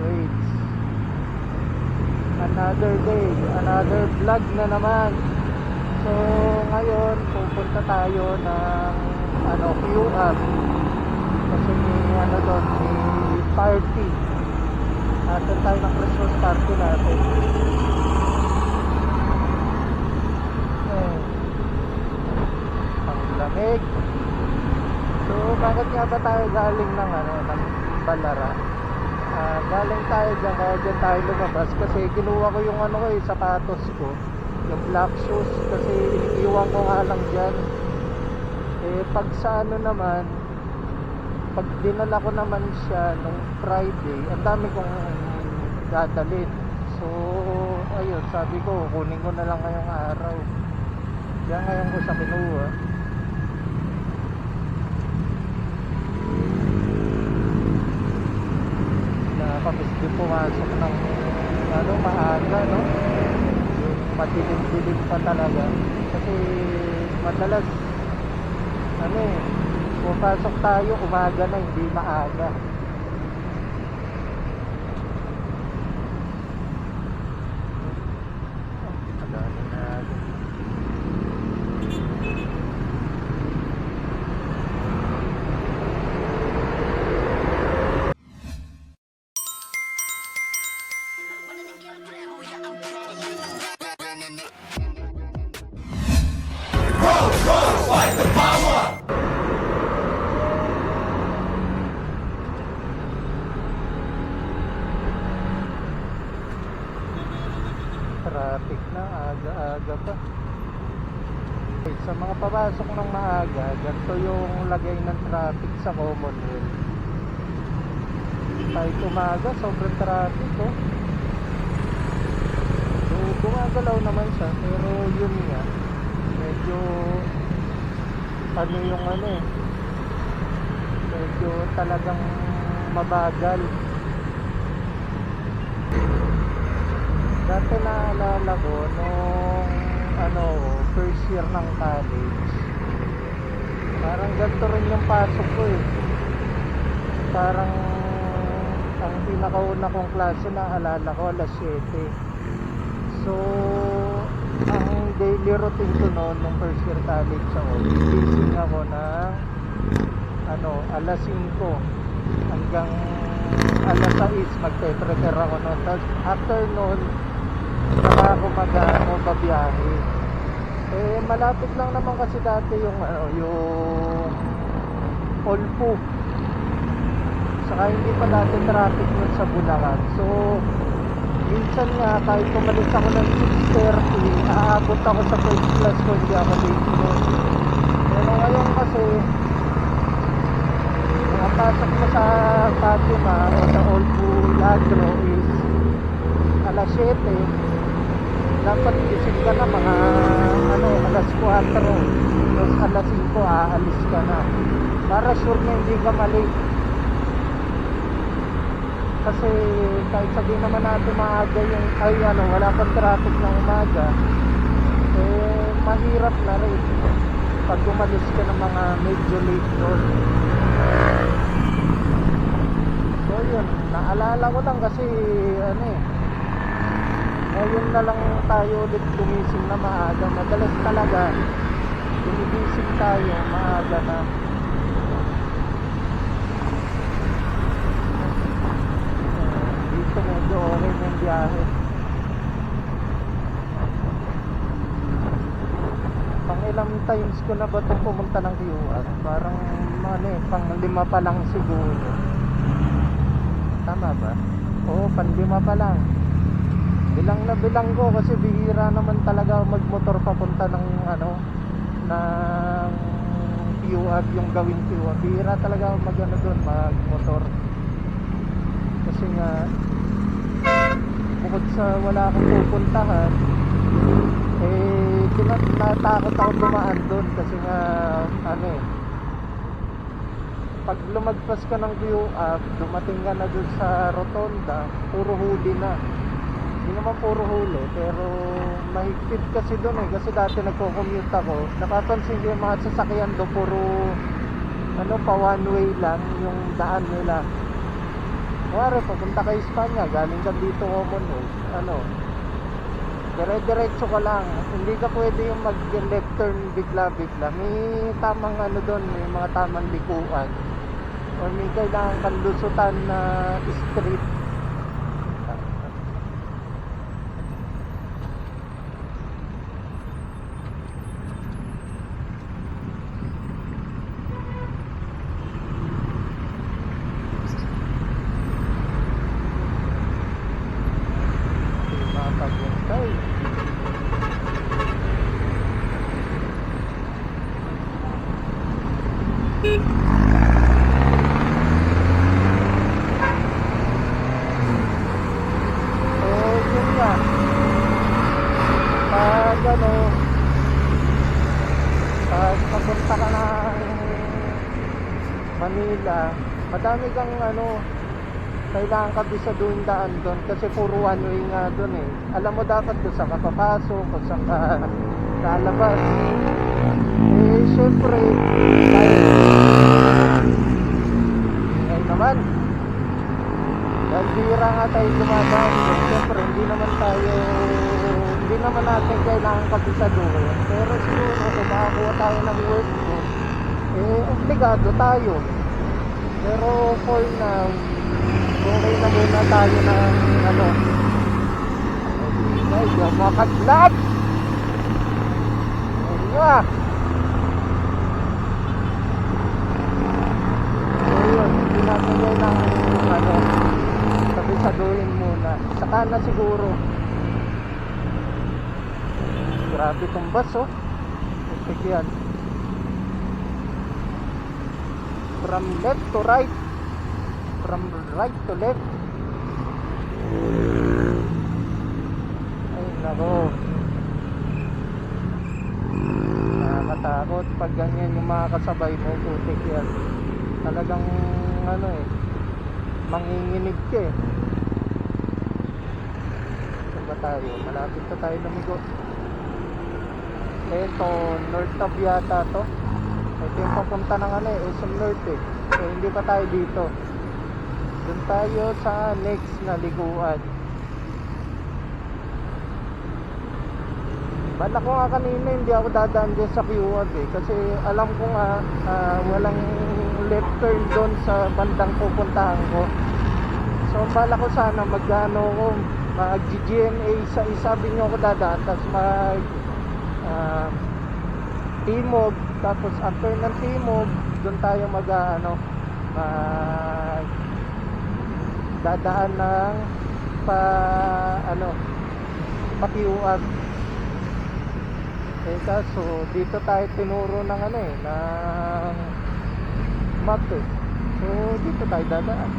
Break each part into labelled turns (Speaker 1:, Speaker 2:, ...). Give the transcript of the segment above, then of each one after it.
Speaker 1: DPWH. Another day, another vlog na naman. So ngayon pupunta tayo ng QAP kasi may doon, may party. Atin tayo ng Christmas party natin. Ang lamig. So bakit nga ba tayo galing ng ng Balara? Galing tayo dyan, kaya dyan tayo lumabas kasi kinuha ko yung sapatos ko, yung black shoes, kasi iniiwan ko nga lang dyan. Pag sa naman, pag dinala ko naman siya nung Friday, ang dami kong dadalhin. So ayun, sabi ko kunin ko na lang ngayong araw, kaya ngayon ko siya kinuha. Nakakamiss din pumasok ng maaga, no? Yung madilim-dilim pa talaga. Kasi madalas pupasok tayo umaga na, hindi maaga. Traffic na, aga-aga pa. Sa mga papasok ng maaga, ganito yung lagay ng traffic sa Commonwealth. Kahit umaga, sobrang traffic, oh. So gumagalaw naman siya, pero yun nga, medyo medyo talagang mabagal. Dati naalala ko nung first year ng college, parang ganito rin yung pasok ko eh. Parang ang pinakauna kong klase naalala ko alas 7. So ang daily routine ko noon nung first year college ako, gising ako ng alas 5 hanggang alas 6 magpe-prepare ako noon. Tapos after noon saka ako babiyahe. Malapit lang naman kasi dati yung Olpu. Saka hindi pa dati traffic nun sa Bulacan. So minsan nga kahit pumalis ako ng 6:30, aabot ako sa first class ko, hindi ako late nun. Pero ngayon kasi ang pasok mo sa Fatima o sa Olpu Ladro is alas 7. Dapat gising ka na mga alas 4, tapos alas 5 aalis ka na para sure na hindi ka mali. Kasi kahit sabihin naman natin maaga wala pang traffic ng umaga, mahirap na rin pag umalis ka ng mga medyo late doon. So yun, naalala ko lang kasi ngayon na lang tayo ulit gumising na maaga. Madalas talaga gumising tayo maaga na. Dito medyo okay na yung biyahe. Pang ilang times ko na ba itong pumunta ng QAP? Parang pang 5 pa lang siguro. Tama ba? Oo, pang 5 pa lang. Bilang na bilang ko kasi bihira naman talaga magmotor papunta ng ng QAP, yung gawing QAP. Bihira talaga doon magmotor. Kasi nga bukod sa wala akong pupuntahan, natakot ako dumaan doon kasi nga pag lumagpas ka ng QAP, dumating ka na doon sa rotonda, puro huli na. Hindi naman puro huli, pero mahigpit kasi doon kasi dati nagko-commute ako, napapansin ko yung mga sasakyan doon puro pa one way lang yung daan nila. Kuwari, pupunta ka Espanya, galing ka dito Commonwealth, ano, dire-diretso ka lang. Hindi ka pwede yung mag-left turn bigla-bigla. May tamang ano doon, may mga tamang likuan. Or may kailangan kang lusutan na street. Mga pagyantay. So, yun nga. Pag ano, pag papunta ka ng Manila, madami kang ano, kailangan ka bisaduhin daan doon kasi puro one way nga doon eh. Alam mo dapat kung saan ka papasok, kung saan ka lalabas. Eh, syempre, ay naman, dahil bira nga tayo dumadaan doon. Syempre, hindi naman natin kailangan kabisaduhin. Pero siguro, kung makakuha tayo ng work doon, eh, obligado tayo. Pero for now, okay na muna tayo ng ano, ay, makadlap! Ayun nga! So yun, hindi natin kailangan yung ano, sabisaduhin muna. Saka na siguro. Grabe tong bus oh. Ipig yan. From left to right, from right to left. Ay nako, nakakatakot pag ganyan yung mga kasabay mo. Putik yan, talagang ano eh, manginginig ka eh. Saan ba tayo? Malapit na tayo lumigo. Eto, North Tab yata to. Ito yung papunta ng ano eh, SM North eh. So hindi pa tayo dito. Doon tayo sa next na liguan. Bala ko nga kanina hindi ako dadaan dyan sa QAD eh. Kasi alam ko nga walang left turn doon sa bandang pupuntahan ko. So bala ko sana mag-GMA sa isabi nyo ako dadaan. Tapos Timog, tapos after ng Timog doon tayo dadaan ng pa-QAD. Eh kaso dito tayo tinuro ng ng map eh. So dito tayo dadaan.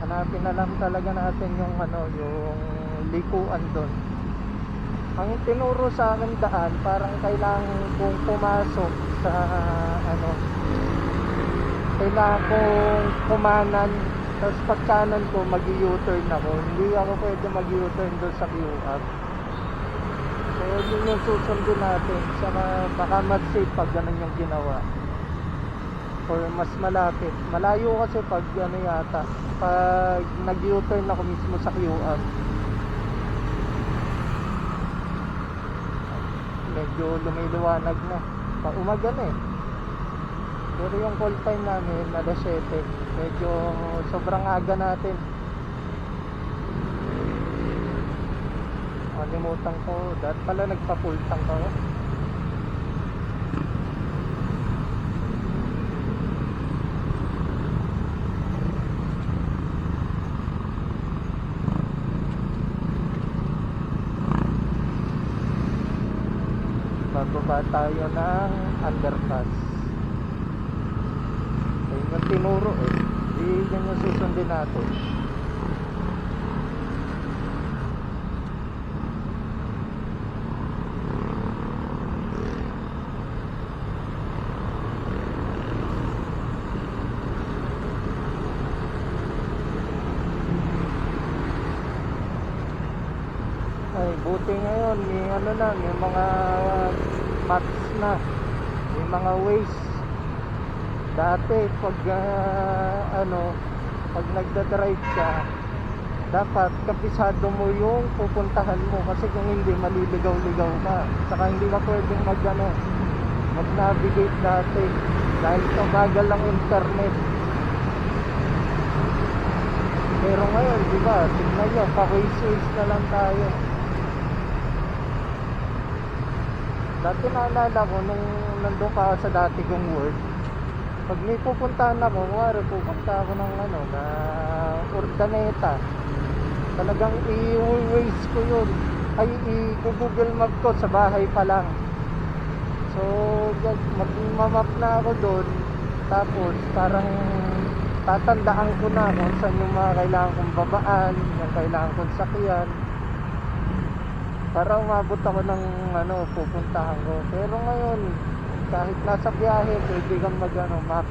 Speaker 1: Hanapin na lang talaga natin yung yung likuan doon. Ang tinuro sa akin daan, parang kailangan kong pumasok sa kailangan kong kumanan, tapos pag kanan ko mag-u-turn ako. Hindi ako pwede mag-u-turn doon sa QAD. So yun yung susundin natin. Saka baka mag-save pag ganun yung ginawa, or mas malapit. Malayo kasi pag yata, pag nag-u-turn ako mismo sa QAD. Medyo lumiliwanag na, paumaga na eh. Pero yung call time namin alas 7, medyo sobrang aga natin. Kalimutan ko, dahil pala nagpa-full tank ako. Bababa tayo ng underpass. Ayun yung tinuro eh. Di yan yung susundin natin. Ay, buti ngayon may may mga maps na, may mga ways. Dati pag pag nagda-drive ka, dapat kabisado mo yung pupuntahan mo kasi kung hindi maliligaw-ligaw ka. Saka hindi ka pwedeng mag-navigate dati dahil sa bagal ng internet. Pero ngayon, di ba, tignan nyo, pa-waste na lang tayo. Dati naalala ko nung nandun ka sa dati kong work, pag may pupuntahan ako, pupunta ako ng na Urdaneta, talagang i-waste ko yun, ay i-google map ko sa bahay pa lang. So magmamap na ako doon, tapos parang tatandaan ko na kung saan yung mga kailangan kong babaan, yung kailangan kong sakyan, para umabot ako ng pupuntahan ko. Pero ngayon, kahit nasa biyahe, pwede kang map.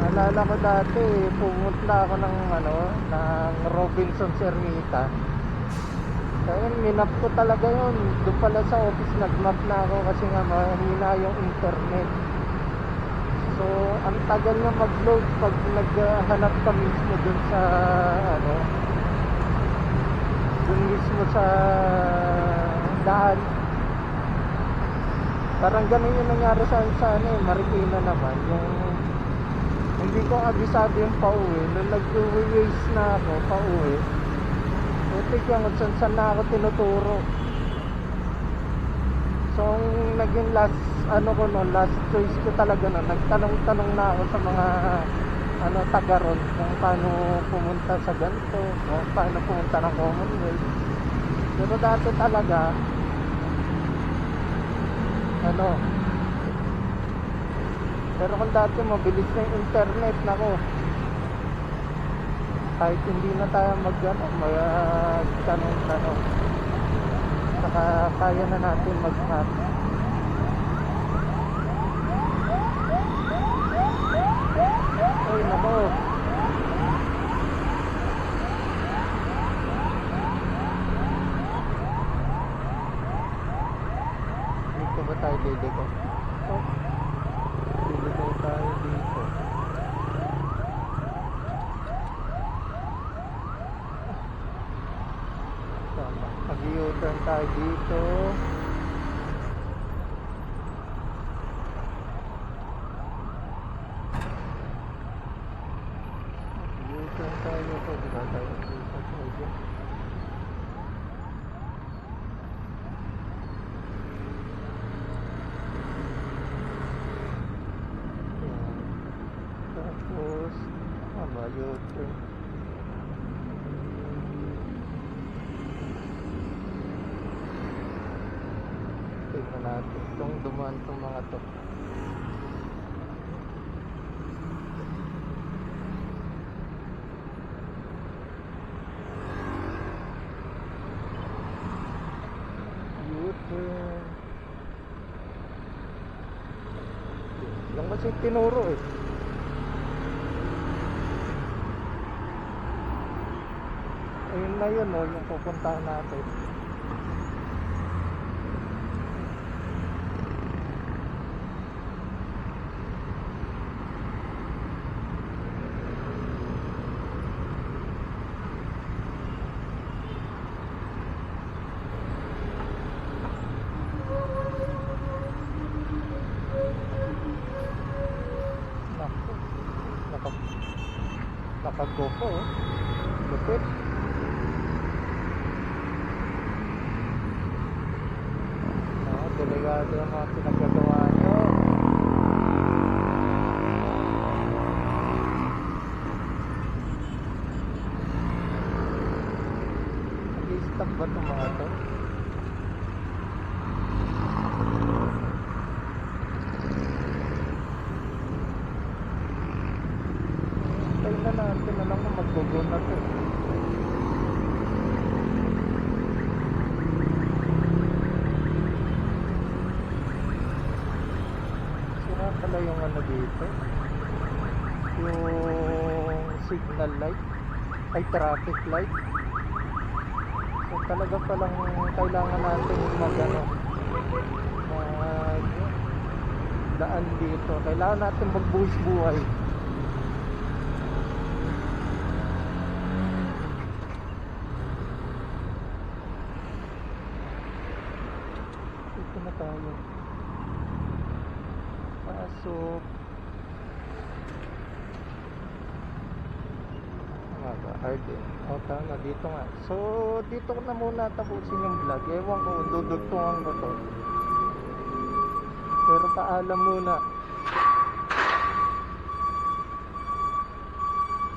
Speaker 1: Naalala ko dati, pumunta ako ng ng Robinson's Ermita. Kaya minap ko talaga yun. Doon pala sa office nagmap na ako kasi nga mahina yung internet. So, ang tagal na mag-load pag naghanap ka mismo dun sa dun mismo sa daan. Parang ganun yung nangyari sa Marikina naman. Yung hindi ko abisado yung pauwi. Nung nag-waste na ako pauwi, putik yan kung saan na ako tinuturo. So naging last last choice ko talaga nagtanong-tanong na ako sa mga taga ron kung paano pumunta sa ganito, kung paano pumunta ng Commonwealth. Pero dati talaga pero kung dati mabilis na yung internet, nako, kahit hindi na tayo magtanong-tanong, saka kaya na natin mag-map. Ay nako, dito ba tayo liliko? Liliko tayo dito. Tama, mag-u-turn tayo dito. U-turn tayo dito. Diba tayo dito? Tapos u-turn. Tingnan natin itong dumaan itong mga to. U-turn. Lang kasi tinuro eh. Ayun na yun yung pupuntahan natin. Naka-go po lupit. Delikado yung mga pinagagawa nyo. Nag-i-stop ba itong mga to? Tayo na natin na lang na mag-go na to. Pala yung dito, yung signal light ay traffic light. So talaga palang kailangan natin daan dito. Kailangan natin magbuhis buhay. Dito na tayo. Pasok. Arden. O tama, dito nga. So, dito ko na muna tapusin yung vlog. Ewan ko, dudugtungan ko to. Pero paalam muna.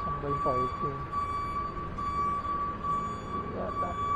Speaker 1: Saan ba yung parking? Yata.